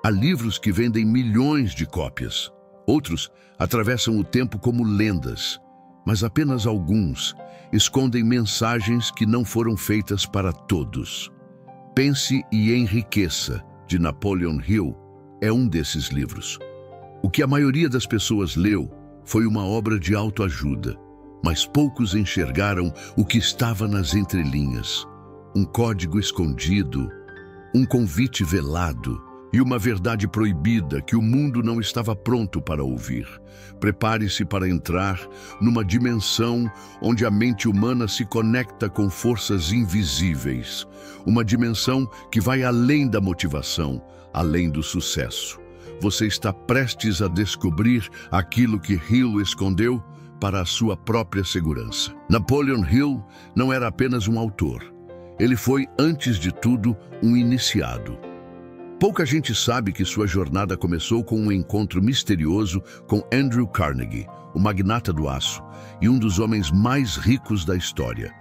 Há livros que vendem milhões de cópias. Outros atravessam o tempo como lendas, mas apenas alguns escondem mensagens que não foram feitas para todos. Pense e Enriqueça, de Napoleon Hill, é um desses livros. O que a maioria das pessoas leu foi uma obra de autoajuda, mas poucos enxergaram o que estava nas entrelinhas. Um código escondido, um convite velado e uma verdade proibida que o mundo não estava pronto para ouvir. Prepare-se para entrar numa dimensão onde a mente humana se conecta com forças invisíveis. Uma dimensão que vai além da motivação, além do sucesso. Você está prestes a descobrir aquilo que Hill escondeu para a sua própria segurança. Napoleon Hill não era apenas um autor. Ele foi, antes de tudo, um iniciado. Pouca gente sabe que sua jornada começou com um encontro misterioso com Andrew Carnegie, o magnata do aço e um dos homens mais ricos da história.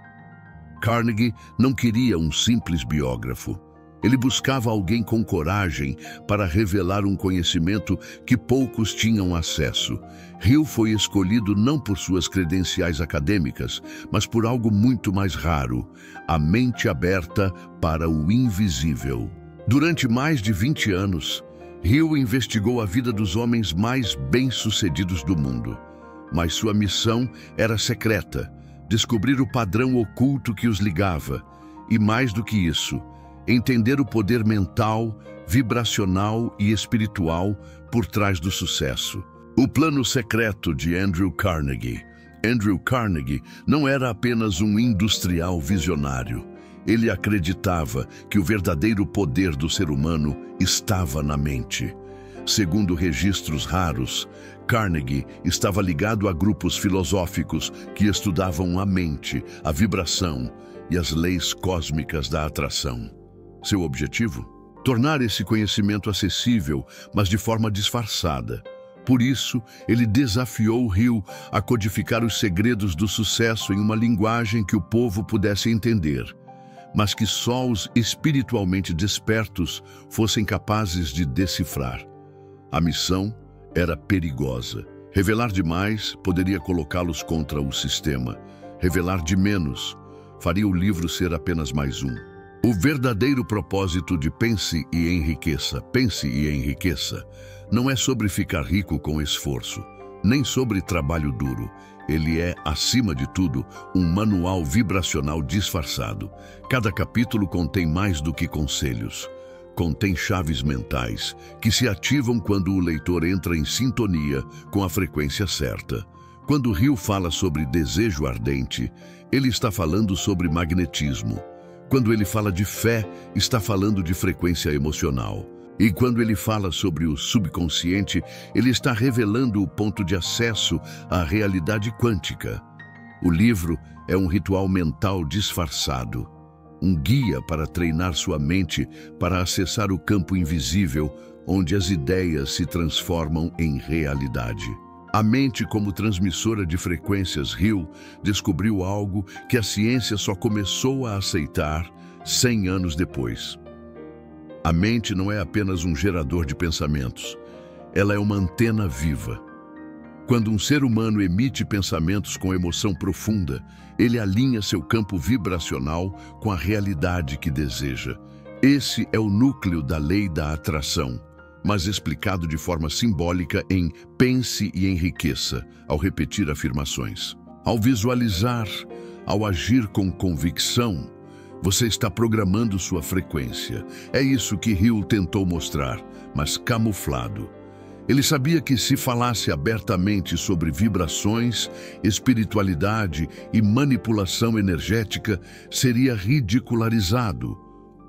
Carnegie não queria um simples biógrafo. Ele buscava alguém com coragem para revelar um conhecimento que poucos tinham acesso. Hill foi escolhido não por suas credenciais acadêmicas, mas por algo muito mais raro: a mente aberta para o invisível. Durante mais de 20 anos, Hill investigou a vida dos homens mais bem-sucedidos do mundo. Mas sua missão era secreta: descobrir o padrão oculto que os ligava. E mais do que isso, entender o poder mental, vibracional e espiritual por trás do sucesso. O plano secreto de Andrew Carnegie. Andrew Carnegie não era apenas um industrial visionário. Ele acreditava que o verdadeiro poder do ser humano estava na mente. Segundo registros raros, Carnegie estava ligado a grupos filosóficos que estudavam a mente, a vibração e as leis cósmicas da atração. Seu objetivo? Tornar esse conhecimento acessível, mas de forma disfarçada. Por isso, ele desafiou Hill a codificar os segredos do sucesso em uma linguagem que o povo pudesse entender, mas que só os espiritualmente despertos fossem capazes de decifrar. A missão era perigosa. Revelar demais poderia colocá-los contra o sistema. Revelar de menos faria o livro ser apenas mais um. O verdadeiro propósito de Pense e Enriqueça, não é sobre ficar rico com esforço, nem sobre trabalho duro. Ele é, acima de tudo, um manual vibracional disfarçado. Cada capítulo contém mais do que conselhos. Contém chaves mentais que se ativam quando o leitor entra em sintonia com a frequência certa. Quando Hill fala sobre desejo ardente, ele está falando sobre magnetismo. Quando ele fala de fé, está falando de frequência emocional. E quando ele fala sobre o subconsciente, ele está revelando o ponto de acesso à realidade quântica. O livro é um ritual mental disfarçado, um guia para treinar sua mente para acessar o campo invisível, onde as ideias se transformam em realidade. A mente como transmissora de frequências, Hill descobriu algo que a ciência só começou a aceitar 100 anos depois. A mente não é apenas um gerador de pensamentos, ela é uma antena viva. Quando um ser humano emite pensamentos com emoção profunda, ele alinha seu campo vibracional com a realidade que deseja. Esse é o núcleo da lei da atração, mas explicado de forma simbólica em Pense e Enriqueça, ao repetir afirmações. Ao visualizar, ao agir com convicção, você está programando sua frequência. É isso que Hill tentou mostrar, mas camuflado. Ele sabia que se falasse abertamente sobre vibrações, espiritualidade e manipulação energética, seria ridicularizado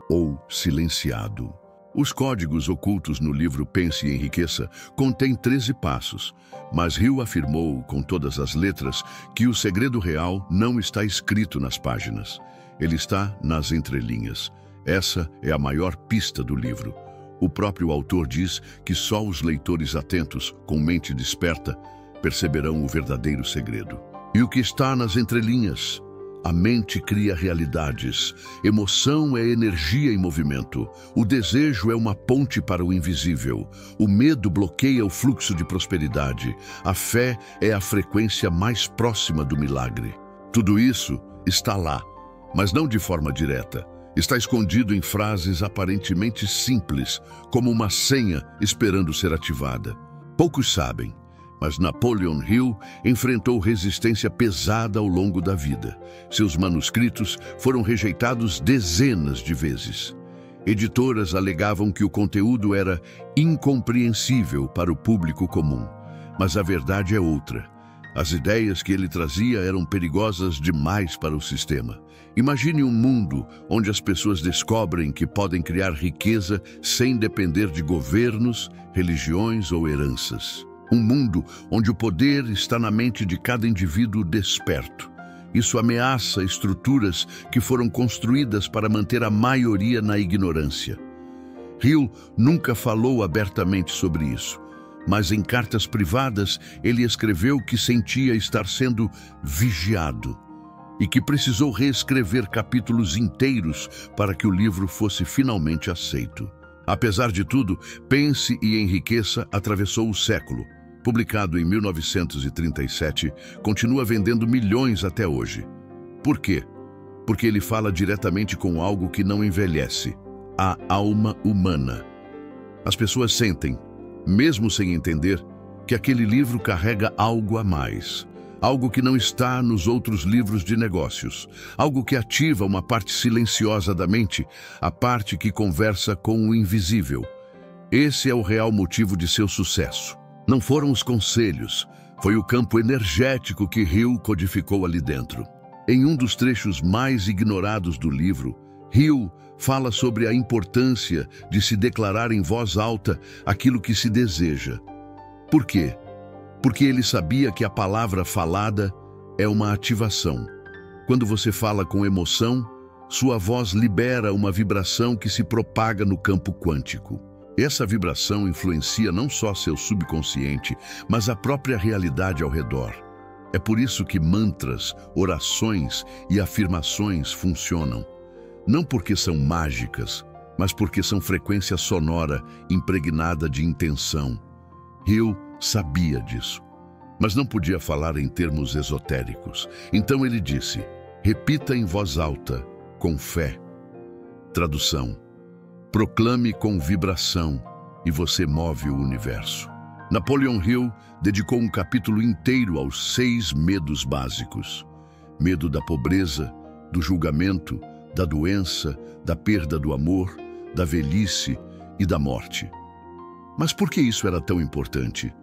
ou silenciado. Os códigos ocultos no livro Pense e Enriqueça contêm 13 passos, mas Hill afirmou com todas as letras que o segredo real não está escrito nas páginas. Ele está nas entrelinhas. Essa é a maior pista do livro. O próprio autor diz que só os leitores atentos, com mente desperta, perceberão o verdadeiro segredo. E o que está nas entrelinhas? A mente cria realidades. Emoção é energia em movimento. O desejo é uma ponte para o invisível. O medo bloqueia o fluxo de prosperidade. A fé é a frequência mais próxima do milagre. Tudo isso está lá, mas não de forma direta. Está escondido em frases aparentemente simples, como uma senha esperando ser ativada. Poucos sabem, mas Napoleon Hill enfrentou resistência pesada ao longo da vida. Seus manuscritos foram rejeitados dezenas de vezes. Editoras alegavam que o conteúdo era incompreensível para o público comum. Mas a verdade é outra. As ideias que ele trazia eram perigosas demais para o sistema. Imagine um mundo onde as pessoas descobrem que podem criar riqueza sem depender de governos, religiões ou heranças. Um mundo onde o poder está na mente de cada indivíduo desperto. Isso ameaça estruturas que foram construídas para manter a maioria na ignorância. Hill nunca falou abertamente sobre isso, mas em cartas privadas ele escreveu que sentia estar sendo vigiado e que precisou reescrever capítulos inteiros para que o livro fosse finalmente aceito. Apesar de tudo, Pense e Enriqueça atravessou o século. Publicado em 1937, continua vendendo milhões até hoje. Por quê? Porque ele fala diretamente com algo que não envelhece: a alma humana. As pessoas sentem, mesmo sem entender, que aquele livro carrega algo a mais. Algo que não está nos outros livros de negócios. Algo que ativa uma parte silenciosa da mente, a parte que conversa com o invisível. Esse é o real motivo de seu sucesso. Não foram os conselhos, foi o campo energético que Hill codificou ali dentro. Em um dos trechos mais ignorados do livro, Hill fala sobre a importância de se declarar em voz alta aquilo que se deseja. Por quê? Porque ele sabia que a palavra falada é uma ativação. Quando você fala com emoção, sua voz libera uma vibração que se propaga no campo quântico. Essa vibração influencia não só seu subconsciente, mas a própria realidade ao redor. É por isso que mantras, orações e afirmações funcionam. Não porque são mágicas, mas porque são frequência sonora impregnada de intenção. Hill sabia disso, mas não podia falar em termos esotéricos. Então ele disse: repita em voz alta, com fé. Tradução: proclame com vibração e você move o universo. Napoleon Hill dedicou um capítulo inteiro aos 6 medos básicos: medo da pobreza, do julgamento, da doença, da perda do amor, da velhice e da morte. Mas por que isso era tão importante?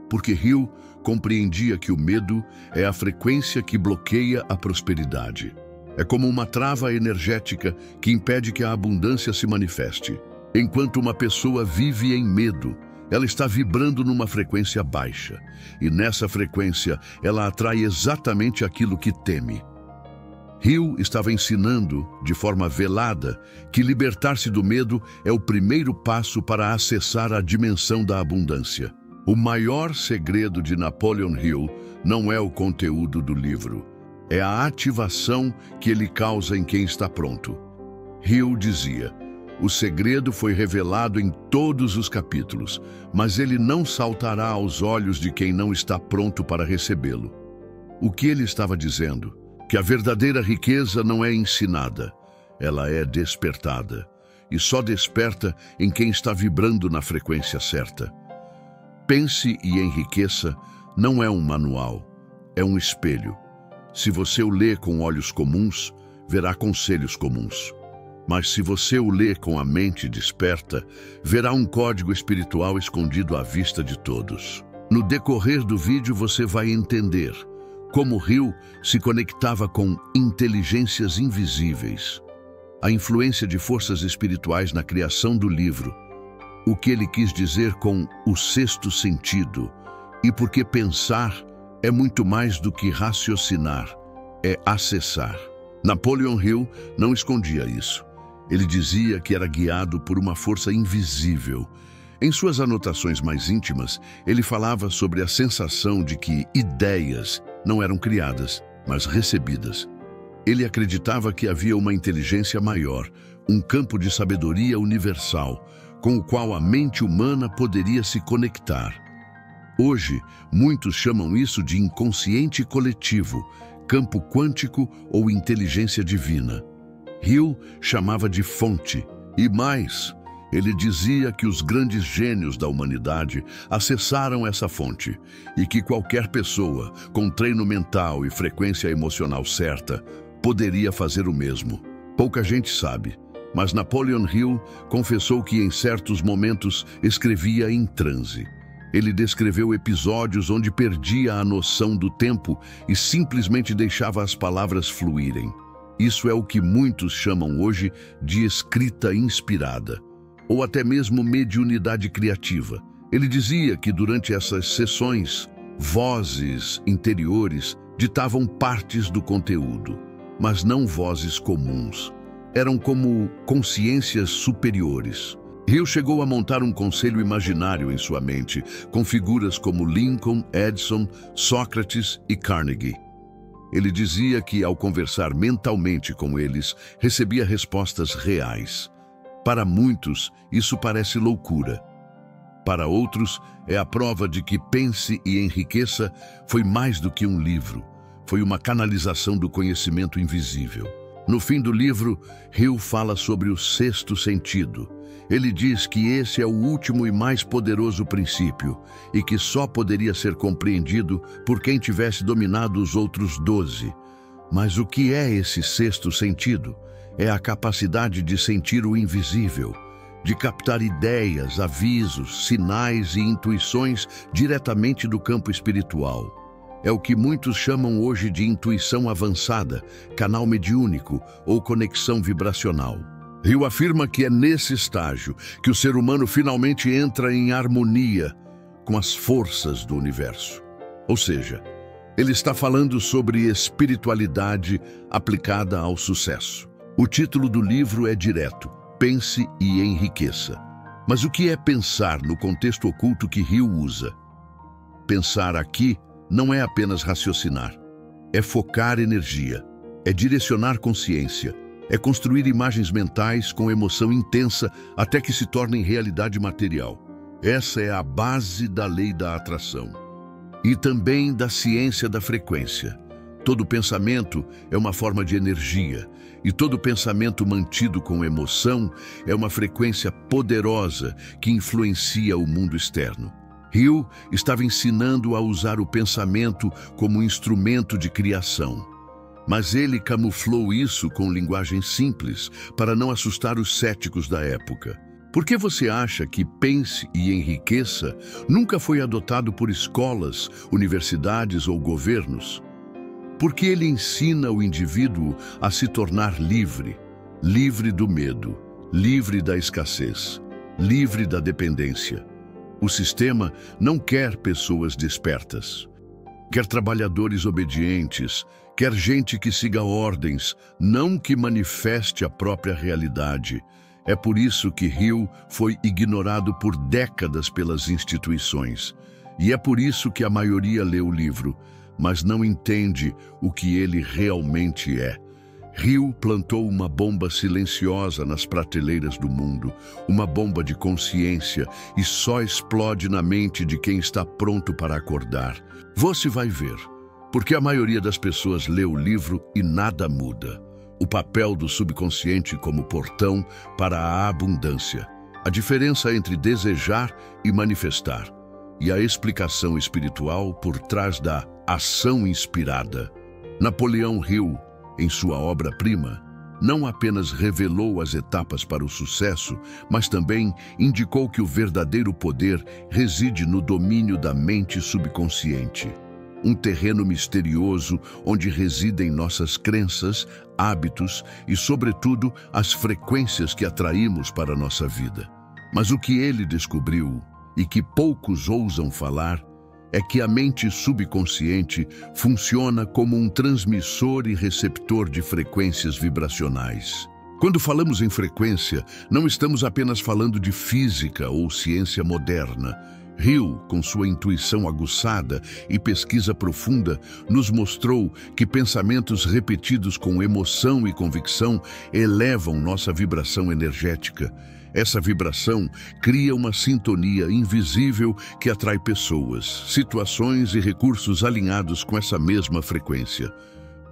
Porque Hill compreendia que o medo é a frequência que bloqueia a prosperidade. É como uma trava energética que impede que a abundância se manifeste. Enquanto uma pessoa vive em medo, ela está vibrando numa frequência baixa. E nessa frequência, ela atrai exatamente aquilo que teme. Hill estava ensinando, de forma velada, que libertar-se do medo é o primeiro passo para acessar a dimensão da abundância. O maior segredo de Napoleon Hill não é o conteúdo do livro. É a ativação que ele causa em quem está pronto. Hill dizia: o segredo foi revelado em todos os capítulos, mas ele não saltará aos olhos de quem não está pronto para recebê-lo. O que ele estava dizendo? Que a verdadeira riqueza não é ensinada, ela é despertada. E só desperta em quem está vibrando na frequência certa. Pense e Enriqueça não é um manual, é um espelho. Se você o lê com olhos comuns, verá conselhos comuns. Mas se você o lê com a mente desperta, verá um código espiritual escondido à vista de todos. No decorrer do vídeo você vai entender como Hill se conectava com inteligências invisíveis, a influência de forças espirituais na criação do livro, o que ele quis dizer com o sexto sentido, e porque pensar é muito mais do que raciocinar, é acessar. Napoleon Hill não escondia isso. Ele dizia que era guiado por uma força invisível. Em suas anotações mais íntimas, ele falava sobre a sensação de que ideias não eram criadas, mas recebidas. Ele acreditava que havia uma inteligência maior, um campo de sabedoria universal, com o qual a mente humana poderia se conectar. Hoje, muitos chamam isso de inconsciente coletivo, campo quântico ou inteligência divina. Hill chamava de fonte, e mais, ele dizia que os grandes gênios da humanidade acessaram essa fonte e que qualquer pessoa com treino mental e frequência emocional certa poderia fazer o mesmo. Pouca gente sabe, mas Napoleon Hill confessou que em certos momentos escrevia em transe. Ele descreveu episódios onde perdia a noção do tempo e simplesmente deixava as palavras fluírem. Isso é o que muitos chamam hoje de escrita inspirada, ou até mesmo mediunidade criativa. Ele dizia que durante essas sessões, vozes interiores ditavam partes do conteúdo, mas não vozes comuns. Eram como consciências superiores. Hill chegou a montar um conselho imaginário em sua mente, com figuras como Lincoln, Edison, Sócrates e Carnegie. Ele dizia que, ao conversar mentalmente com eles, recebia respostas reais. Para muitos, isso parece loucura. Para outros, é a prova de que Pense e Enriqueça foi mais do que um livro. Foi uma canalização do conhecimento invisível. No fim do livro, Hill fala sobre o sexto sentido. Ele diz que esse é o último e mais poderoso princípio e que só poderia ser compreendido por quem tivesse dominado os outros 12. Mas o que é esse sexto sentido? É a capacidade de sentir o invisível, de captar ideias, avisos, sinais e intuições diretamente do campo espiritual. É o que muitos chamam hoje de intuição avançada, canal mediúnico ou conexão vibracional. Hill afirma que é nesse estágio que o ser humano finalmente entra em harmonia com as forças do universo. Ou seja, ele está falando sobre espiritualidade aplicada ao sucesso. O título do livro é direto: Pense e Enriqueça. Mas o que é pensar no contexto oculto que Hill usa? Pensar aqui não é apenas raciocinar, é focar energia, é direcionar consciência, é construir imagens mentais com emoção intensa até que se tornem realidade material. Essa é a base da lei da atração. E também da ciência da frequência. Todo pensamento é uma forma de energia, e todo pensamento mantido com emoção é uma frequência poderosa que influencia o mundo externo. Hill estava ensinando a usar o pensamento como instrumento de criação. Mas ele camuflou isso com linguagem simples para não assustar os céticos da época. Por que você acha que Pense e Enriqueça nunca foi adotado por escolas, universidades ou governos? Porque ele ensina o indivíduo a se tornar livre, livre do medo, livre da escassez, livre da dependência. O sistema não quer pessoas despertas. Quer trabalhadores obedientes, quer gente que siga ordens, não que manifeste a própria realidade. É por isso que Hill foi ignorado por décadas pelas instituições. E é por isso que a maioria lê o livro, mas não entende o que ele realmente é. Hill plantou uma bomba silenciosa nas prateleiras do mundo, uma bomba de consciência, e só explode na mente de quem está pronto para acordar. Você vai ver, porque a maioria das pessoas lê o livro e nada muda. O papel do subconsciente como portão para a abundância. A diferença entre desejar e manifestar. E a explicação espiritual por trás da ação inspirada. Napoleon Hill, em sua obra-prima, não apenas revelou as etapas para o sucesso, mas também indicou que o verdadeiro poder reside no domínio da mente subconsciente. Um terreno misterioso onde residem nossas crenças, hábitos e, sobretudo, as frequências que atraímos para a nossa vida. Mas o que ele descobriu, e que poucos ousam falar, é que a mente subconsciente funciona como um transmissor e receptor de frequências vibracionais. Quando falamos em frequência, não estamos apenas falando de física ou ciência moderna. Hill, com sua intuição aguçada e pesquisa profunda, nos mostrou que pensamentos repetidos com emoção e convicção elevam nossa vibração energética. Essa vibração cria uma sintonia invisível que atrai pessoas, situações e recursos alinhados com essa mesma frequência.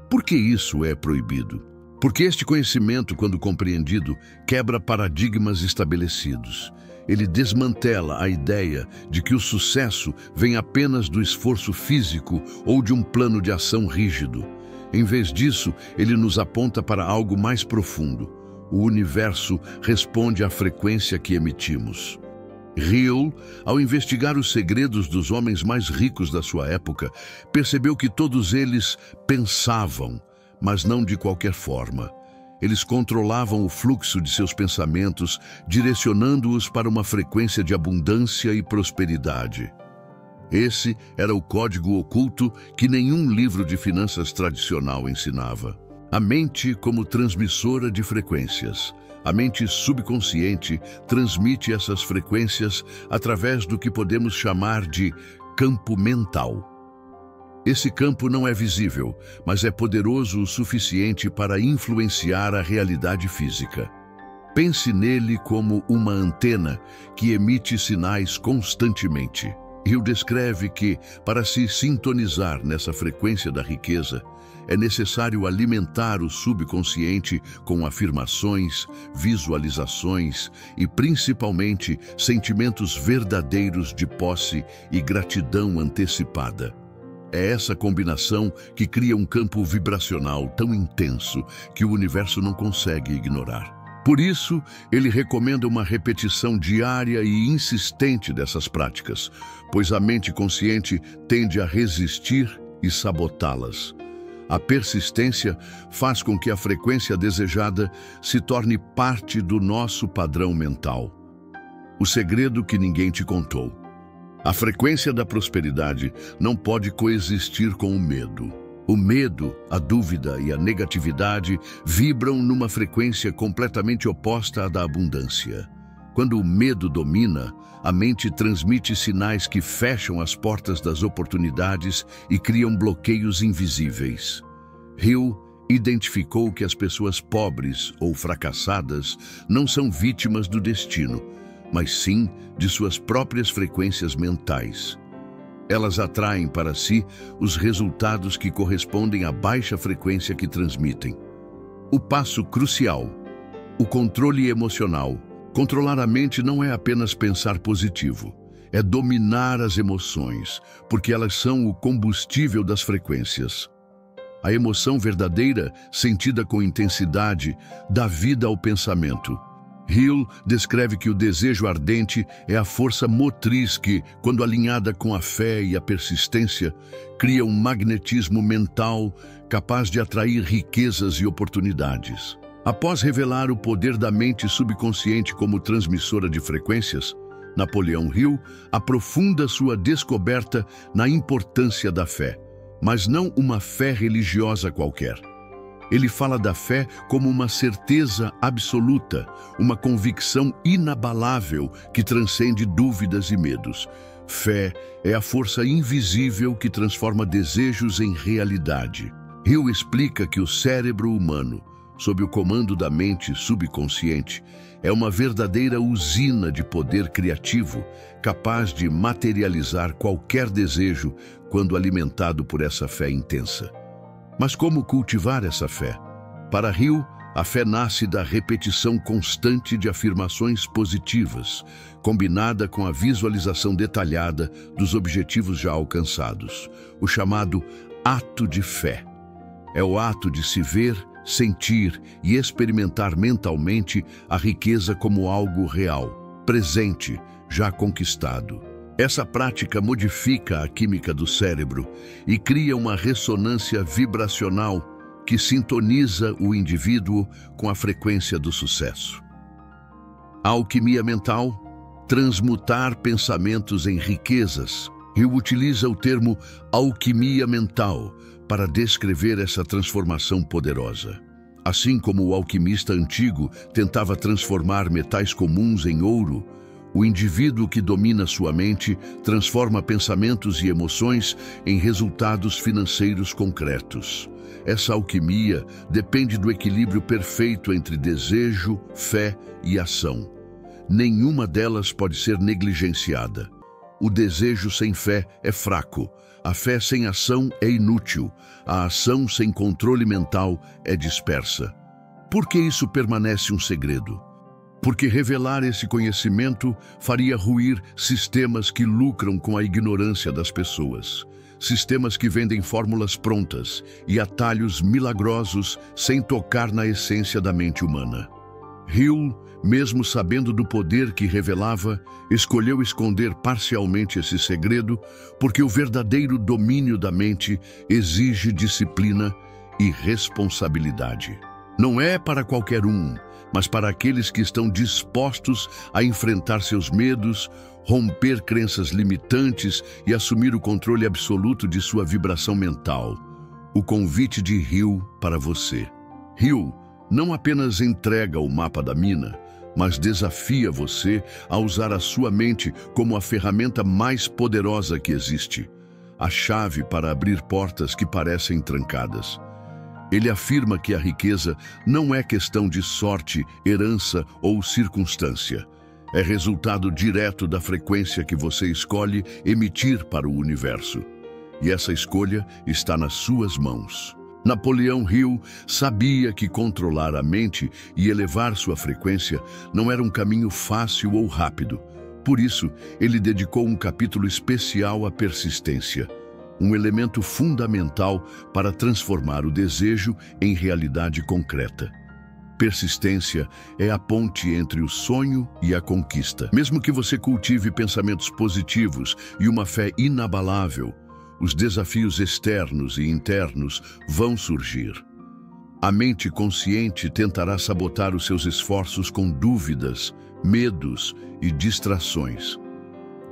Por que isso é proibido? Porque este conhecimento, quando compreendido, quebra paradigmas estabelecidos. Ele desmantela a ideia de que o sucesso vem apenas do esforço físico ou de um plano de ação rígido. Em vez disso, ele nos aponta para algo mais profundo. O universo responde à frequência que emitimos. Hill, ao investigar os segredos dos homens mais ricos da sua época, percebeu que todos eles pensavam, mas não de qualquer forma. Eles controlavam o fluxo de seus pensamentos, direcionando-os para uma frequência de abundância e prosperidade. Esse era o código oculto que nenhum livro de finanças tradicional ensinava. A mente como transmissora de frequências. A mente subconsciente transmite essas frequências através do que podemos chamar de campo mental. Esse campo não é visível, mas é poderoso o suficiente para influenciar a realidade física. Pense nele como uma antena que emite sinais constantemente. Hill descreve que, para se sintonizar nessa frequência da riqueza, é necessário alimentar o subconsciente com afirmações, visualizações e, principalmente, sentimentos verdadeiros de posse e gratidão antecipada. É essa combinação que cria um campo vibracional tão intenso que o universo não consegue ignorar. Por isso, ele recomenda uma repetição diária e insistente dessas práticas, pois a mente consciente tende a resistir e sabotá-las. A persistência faz com que a frequência desejada se torne parte do nosso padrão mental. O segredo que ninguém te contou. A frequência da prosperidade não pode coexistir com o medo. O medo, a dúvida e a negatividade vibram numa frequência completamente oposta à da abundância. Quando o medo domina, a mente transmite sinais que fecham as portas das oportunidades e criam bloqueios invisíveis. Hill identificou que as pessoas pobres ou fracassadas não são vítimas do destino, mas sim de suas próprias frequências mentais. Elas atraem para si os resultados que correspondem à baixa frequência que transmitem. O passo crucial: o controle emocional. Controlar a mente não é apenas pensar positivo, é dominar as emoções, porque elas são o combustível das frequências. A emoção verdadeira, sentida com intensidade, dá vida ao pensamento. Hill descreve que o desejo ardente é a força motriz que, quando alinhada com a fé e a persistência, cria um magnetismo mental capaz de atrair riquezas e oportunidades. Após revelar o poder da mente subconsciente como transmissora de frequências, Napoleão Hill aprofunda sua descoberta na importância da fé, mas não uma fé religiosa qualquer. Ele fala da fé como uma certeza absoluta, uma convicção inabalável que transcende dúvidas e medos. Fé é a força invisível que transforma desejos em realidade. Hill explica que o cérebro humano, sob o comando da mente subconsciente, é uma verdadeira usina de poder criativo, capaz de materializar qualquer desejo quando alimentado por essa fé intensa. Mas como cultivar essa fé? Para Hill, a fé nasce da repetição constante de afirmações positivas, combinada com a visualização detalhada dos objetivos já alcançados, o chamado ato de fé. É o ato de se ver, sentir e experimentar mentalmente a riqueza como algo real, presente, já conquistado. Essa prática modifica a química do cérebro e cria uma ressonância vibracional que sintoniza o indivíduo com a frequência do sucesso. A alquimia mental, transmutar pensamentos em riquezas. Hill utiliza o termo alquimia mental para descrever essa transformação poderosa. Assim como o alquimista antigo tentava transformar metais comuns em ouro, O indivíduo que domina sua mente transforma pensamentos e emoções em resultados financeiros concretos. Essa alquimia depende do equilíbrio perfeito entre desejo, fé e ação. Nenhuma delas pode ser negligenciada. O desejo sem fé é fraco, a fé sem ação é inútil, a ação sem controle mental é dispersa. Por que isso permanece um segredo? Porque revelar esse conhecimento faria ruir sistemas que lucram com a ignorância das pessoas. Sistemas que vendem fórmulas prontas e atalhos milagrosos sem tocar na essência da mente humana. Hill, mesmo sabendo do poder que revelava, escolheu esconder parcialmente esse segredo porque o verdadeiro domínio da mente exige disciplina e responsabilidade. Não é para qualquer um, mas para aqueles que estão dispostos a enfrentar seus medos, romper crenças limitantes e assumir o controle absoluto de sua vibração mental. O convite de Hill para você. Hill não apenas entrega o mapa da mina, mas desafia você a usar a sua mente como a ferramenta mais poderosa que existe, a chave para abrir portas que parecem trancadas. Ele afirma que a riqueza não é questão de sorte, herança ou circunstância. É resultado direto da frequência que você escolhe emitir para o universo. E essa escolha está nas suas mãos. Napoleão Hill sabia que controlar a mente e elevar sua frequência não era um caminho fácil ou rápido. Por isso, ele dedicou um capítulo especial à persistência, um elemento fundamental para transformar o desejo em realidade concreta. Persistência é a ponte entre o sonho e a conquista. Mesmo que você cultive pensamentos positivos e uma fé inabalável, os desafios externos e internos vão surgir. A mente consciente tentará sabotar os seus esforços com dúvidas, medos e distrações.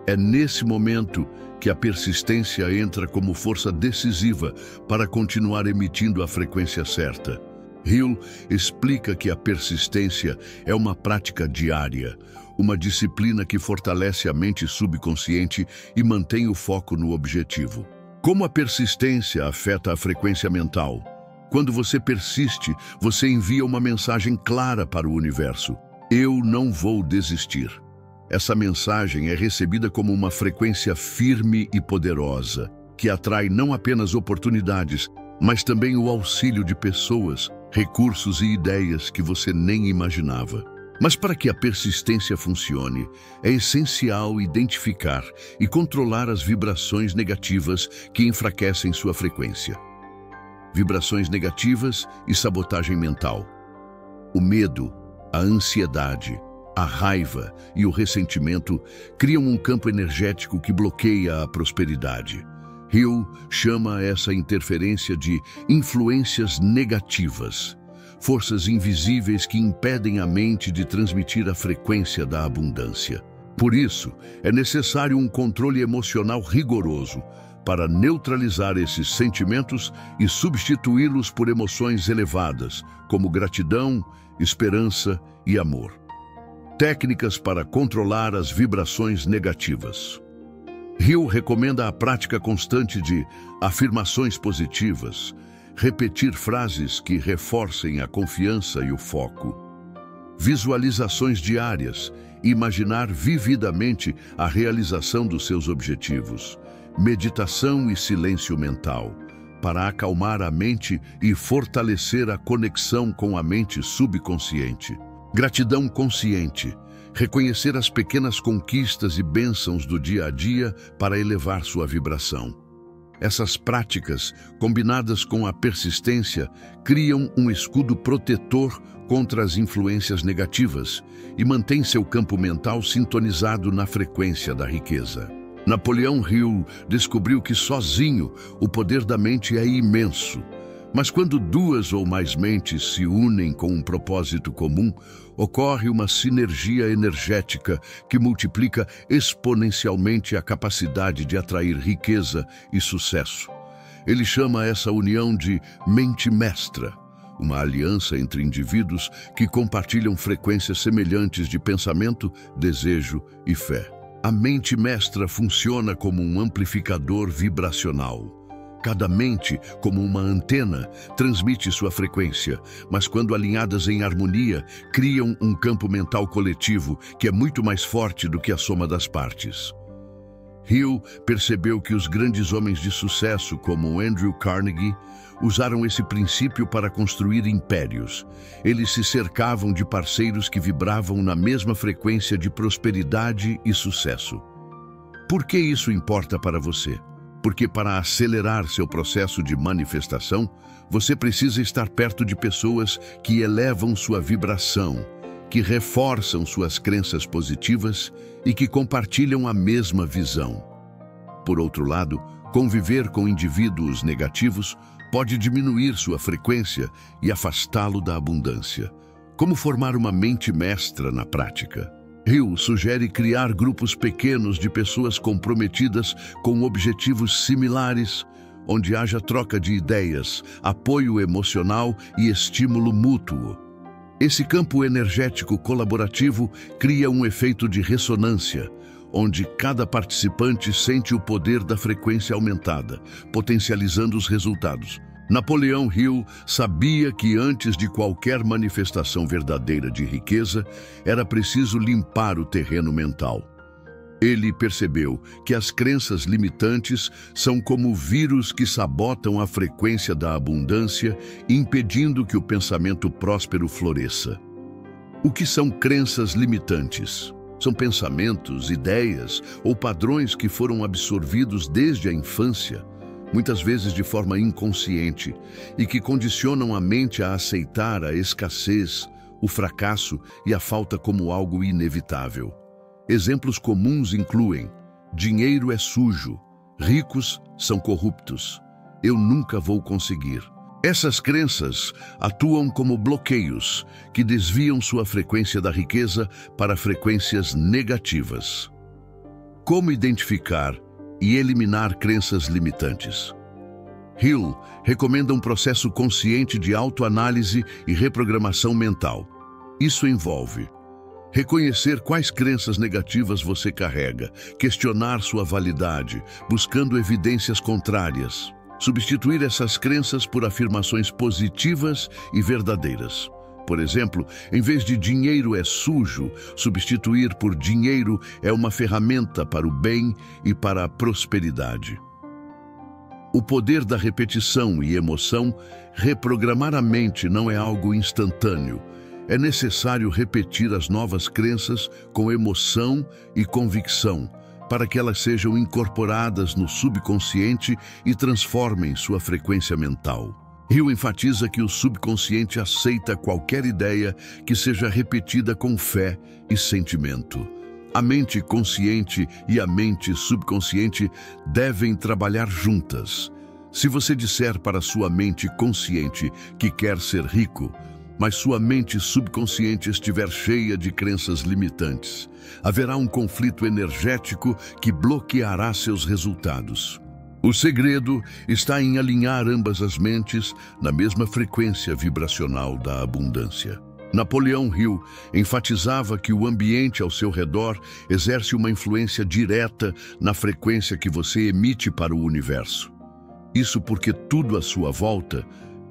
É nesse momento que a persistência entra como força decisiva para continuar emitindo a frequência certa. Hill explica que a persistência é uma prática diária, uma disciplina que fortalece a mente subconsciente e mantém o foco no objetivo. Como a persistência afeta a frequência mental? Quando você persiste, você envia uma mensagem clara para o universo: eu não vou desistir. Essa mensagem é recebida como uma frequência firme e poderosa, que atrai não apenas oportunidades, mas também o auxílio de pessoas, recursos e ideias que você nem imaginava. Mas para que a persistência funcione, é essencial identificar e controlar as vibrações negativas que enfraquecem sua frequência. Vibrações negativas e sabotagem mental. O medo, a ansiedade, a raiva e o ressentimento criam um campo energético que bloqueia a prosperidade. Hill chama essa interferência de influências negativas, forças invisíveis que impedem a mente de transmitir a frequência da abundância. Por isso, é necessário um controle emocional rigoroso para neutralizar esses sentimentos e substituí-los por emoções elevadas, como gratidão, esperança e amor. Técnicas para controlar as vibrações negativas. Hill recomenda a prática constante de afirmações positivas, repetir frases que reforcem a confiança e o foco, visualizações diárias, imaginar vividamente a realização dos seus objetivos, meditação e silêncio mental, para acalmar a mente e fortalecer a conexão com a mente subconsciente. Gratidão consciente, reconhecer as pequenas conquistas e bênçãos do dia a dia para elevar sua vibração. Essas práticas, combinadas com a persistência, criam um escudo protetor contra as influências negativas e mantém seu campo mental sintonizado na frequência da riqueza. Napoleão Hill descobriu que sozinho o poder da mente é imenso, mas quando duas ou mais mentes se unem com um propósito comum, ocorre uma sinergia energética que multiplica exponencialmente a capacidade de atrair riqueza e sucesso. Ele chama essa união de mente mestra, uma aliança entre indivíduos que compartilham frequências semelhantes de pensamento, desejo e fé. A mente mestra funciona como um amplificador vibracional. Cada mente, como uma antena, transmite sua frequência, mas quando alinhadas em harmonia, criam um campo mental coletivo que é muito mais forte do que a soma das partes. Hill percebeu que os grandes homens de sucesso, como Andrew Carnegie, usaram esse princípio para construir impérios. Eles se cercavam de parceiros que vibravam na mesma frequência de prosperidade e sucesso. Por que isso importa para você? Porque para acelerar seu processo de manifestação, você precisa estar perto de pessoas que elevam sua vibração, que reforçam suas crenças positivas e que compartilham a mesma visão. Por outro lado, conviver com indivíduos negativos pode diminuir sua frequência e afastá-lo da abundância. Como formar uma mente mestra na prática? Hill sugere criar grupos pequenos de pessoas comprometidas com objetivos similares, onde haja troca de ideias, apoio emocional e estímulo mútuo. Esse campo energético colaborativo cria um efeito de ressonância, onde cada participante sente o poder da frequência aumentada, potencializando os resultados. Napoleão Hill sabia que antes de qualquer manifestação verdadeira de riqueza, era preciso limpar o terreno mental. Ele percebeu que as crenças limitantes são como vírus que sabotam a frequência da abundância, impedindo que o pensamento próspero floresça. O que são crenças limitantes? São pensamentos, ideias ou padrões que foram absorvidos desde a infância, muitas vezes de forma inconsciente, e que condicionam a mente a aceitar a escassez, o fracasso e a falta como algo inevitável. Exemplos comuns incluem: dinheiro é sujo, ricos são corruptos, eu nunca vou conseguir. Essas crenças atuam como bloqueios que desviam sua frequência da riqueza para frequências negativas. Como identificar e eliminar crenças limitantes? Hill recomenda um processo consciente de autoanálise e reprogramação mental. Isso envolve reconhecer quais crenças negativas você carrega, questionar sua validade, buscando evidências contrárias, substituir essas crenças por afirmações positivas e verdadeiras. Por exemplo, em vez de dinheiro é sujo, substituir por dinheiro é uma ferramenta para o bem e para a prosperidade. O poder da repetição e emoção. Reprogramar a mente não é algo instantâneo. É necessário repetir as novas crenças com emoção e convicção, para que elas sejam incorporadas no subconsciente e transformem sua frequência mental. Hill enfatiza que o subconsciente aceita qualquer ideia que seja repetida com fé e sentimento. A mente consciente e a mente subconsciente devem trabalhar juntas. Se você disser para sua mente consciente que quer ser rico, mas sua mente subconsciente estiver cheia de crenças limitantes, haverá um conflito energético que bloqueará seus resultados. O segredo está em alinhar ambas as mentes na mesma frequência vibracional da abundância. Napoleão Hill enfatizava que o ambiente ao seu redor exerce uma influência direta na frequência que você emite para o universo. Isso porque tudo à sua volta,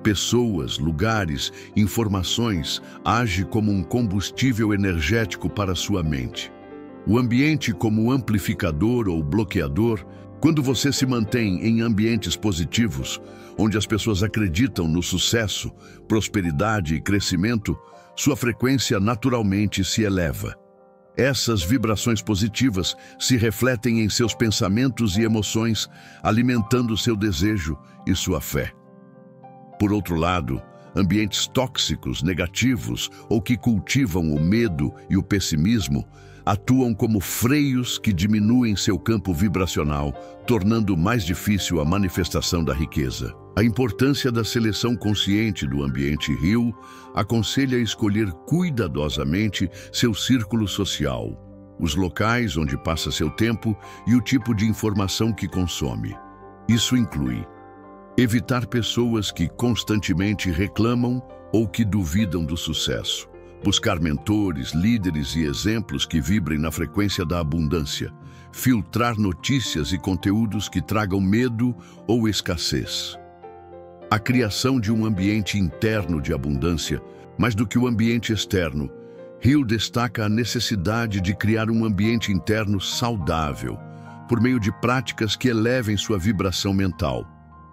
pessoas, lugares, informações, age como um combustível energético para sua mente. O ambiente como amplificador ou bloqueador. Quando você se mantém em ambientes positivos, onde as pessoas acreditam no sucesso, prosperidade e crescimento, sua frequência naturalmente se eleva. Essas vibrações positivas se refletem em seus pensamentos e emoções, alimentando seu desejo e sua fé. Por outro lado, ambientes tóxicos, negativos ou que cultivam o medo e o pessimismo atuam como freios que diminuem seu campo vibracional, tornando mais difícil a manifestação da riqueza. A importância da seleção consciente do ambiente. Hill aconselha escolher cuidadosamente seu círculo social, os locais onde passa seu tempo e o tipo de informação que consome. Isso inclui Evitar pessoas que constantemente reclamam ou que duvidam do sucesso. Buscar mentores, líderes e exemplos que vibrem na frequência da abundância. Filtrar notícias e conteúdos que tragam medo ou escassez. A criação de um ambiente interno de abundância, mais do que o ambiente externo. Hill destaca a necessidade de criar um ambiente interno saudável, por meio de práticas que elevem sua vibração mental,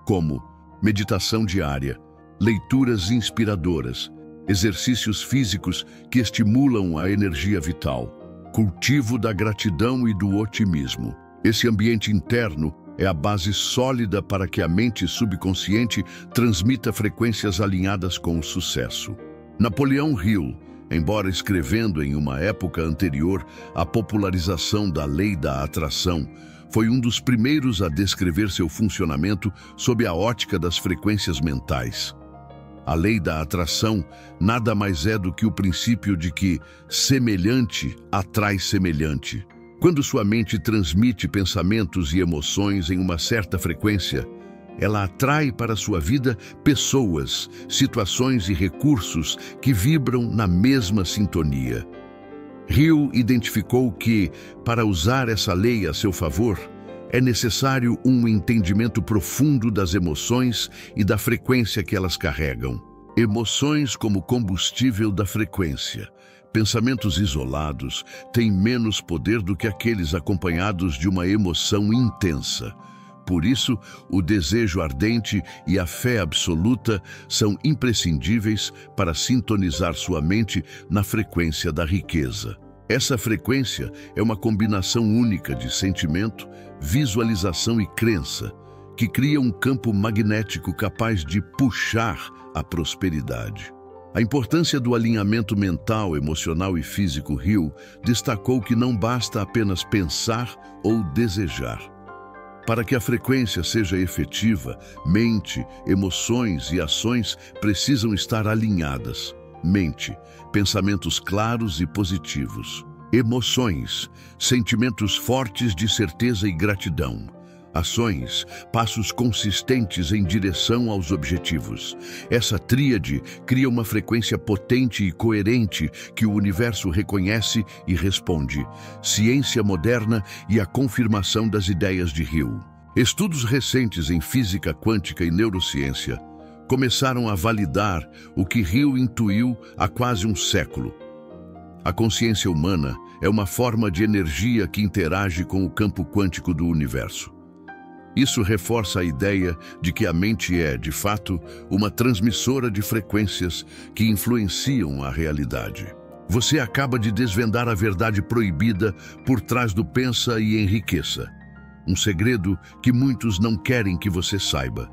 como meditação diária, leituras inspiradoras, exercícios físicos que estimulam a energia vital, cultivo da gratidão e do otimismo. Esse ambiente interno é a base sólida para que a mente subconsciente transmita frequências alinhadas com o sucesso. Napoleão Hill, embora escrevendo em uma época anterior à popularização da lei da atração, foi um dos primeiros a descrever seu funcionamento sob a ótica das frequências mentais. A lei da atração nada mais é do que o princípio de que semelhante atrai semelhante. Quando sua mente transmite pensamentos e emoções em uma certa frequência, ela atrai para sua vida pessoas, situações e recursos que vibram na mesma sintonia. Hill identificou que, para usar essa lei a seu favor, é necessário um entendimento profundo das emoções e da frequência que elas carregam. Emoções como combustível da frequência. Pensamentos isolados têm menos poder do que aqueles acompanhados de uma emoção intensa. Por isso, o desejo ardente e a fé absoluta são imprescindíveis para sintonizar sua mente na frequência da riqueza. Essa frequência é uma combinação única de sentimento, visualização e crença, que cria um campo magnético capaz de puxar a prosperidade. A importância do alinhamento mental, emocional e físico. Hill destacou que não basta apenas pensar ou desejar. Para que a frequência seja efetiva, mente, emoções e ações precisam estar alinhadas. Mente, pensamentos claros e positivos. Emoções, sentimentos fortes de certeza e gratidão. Ações, passos consistentes em direção aos objetivos. Essa tríade cria uma frequência potente e coerente que o universo reconhece e responde. Ciência moderna e a confirmação das ideias de Hill. Estudos recentes em física quântica e neurociência começaram a validar o que Hill intuiu há quase um século. A consciência humana é uma forma de energia que interage com o campo quântico do universo. Isso reforça a ideia de que a mente é, de fato, uma transmissora de frequências que influenciam a realidade. Você acaba de desvendar a verdade proibida por trás do Pensa e Enriqueça. Um segredo que muitos não querem que você saiba.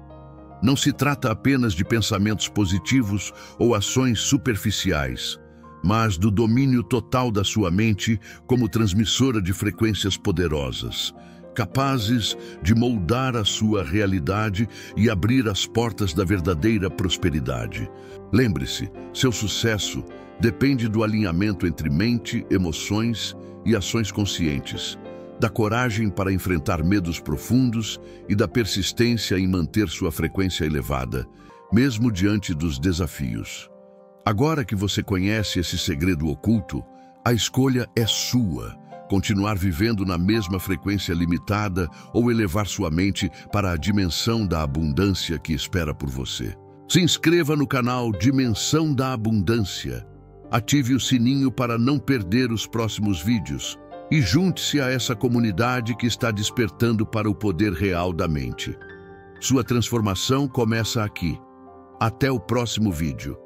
Não se trata apenas de pensamentos positivos ou ações superficiais, mas do domínio total da sua mente como transmissora de frequências poderosas, capazes de moldar a sua realidade e abrir as portas da verdadeira prosperidade. Lembre-se, seu sucesso depende do alinhamento entre mente, emoções e ações conscientes, da coragem para enfrentar medos profundos e da persistência em manter sua frequência elevada, mesmo diante dos desafios. Agora que você conhece esse segredo oculto, a escolha é sua. Continuar vivendo na mesma frequência limitada ou elevar sua mente para a dimensão da abundância que espera por você. Se inscreva no canal Dimensão da Abundância. Ative o sininho para não perder os próximos vídeos e junte-se a essa comunidade que está despertando para o poder real da mente. Sua transformação começa aqui. Até o próximo vídeo.